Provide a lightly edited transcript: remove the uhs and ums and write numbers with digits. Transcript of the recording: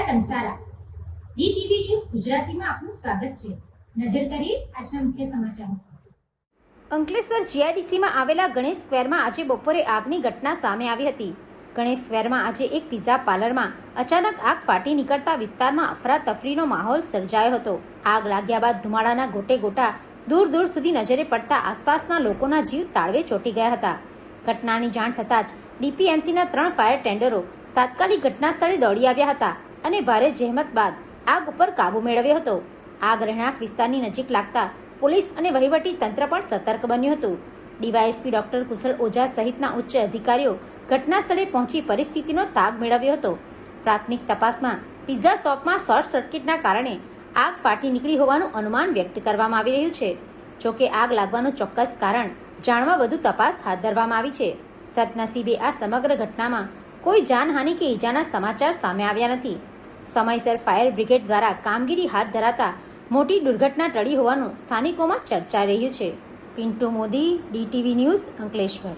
Kansara DTV news ગુજરાતીમાં આપનું સ્વાગત છે। નજર કરીએ આજના મુખ્ય સમાચારો। અંકલેશ્વર જીઆઈડીસીમાં આવેલા ગણેશ સ્ક્વેરમાં આજે બપોરે આગની ઘટના સામે આવી હતી। ગણેશ સ્ક્વેરમાં આજે એક પિઝા પાર્લરમાં અચાનક આગ ફાટી નીકળતા વિસ્તારમાં અફરાતફરીનો માહોલ સર્જાયો હતો। આગ લાગ્યા બાદ ધુમાડાના ગોટે ગોટા દૂર દૂર સુધી નજરે પડતા આસપાસના લોકોના જીવ તાળવે ચોંટી ગયા હતા। ઘટનાની જાણ થતાં જ ડીપીએમસીના 3 ફાયર ટેન્ડરો તાત્કાલિક ઘટના સ્થળે દોડી આવ્યા હતા અને ભારે જહેમત બાદ આગ ઉપર કાબુ મેળવ્યો હતો। આગ રહેણાંક વિસ્તારની નજીક લાગતા પોલીસ અને વહીવટી તંત્ર પણ સતર્ક બન્યું હતું। ડીવાયએસપી ડોક્ટર કુશલ ઓઝા સહિતના ઉચ્ચ અધિકારીઓ ઘટના સ્થળે પહોંચી પરિસ્થિતિનો તાગ મેળવ્યો હતો। પ્રાથમિક તપાસમાં પિઝા શોપમાં શોર્ટ સર્કિટના કારણે આગ ફાટી નીકળી હોવાનું અનુમાન વ્યક્ત કરવામાં આવી રહ્યું છે। જોકે આગ લાગવાનું ચોક્કસ કારણ જાણવા વધુ તપાસ હાથ ધરવામાં આવી છે। સદનસીબે આ સમગ્ર ઘટનામાં કોઈ જાનહાનિ કે ઈજાના સમાચાર સામે આવ્યા નથી। સમયસર ફાયર બ્રિગેડ દ્વારા કામગીરી હાથ ધરાતા મોટી દુર્ઘટના ટળી હોવાનું સ્થાનિકોમાં ચર્ચાઈ રહ્યું છે। Pintu Modi, DTV news, Ankleshwar.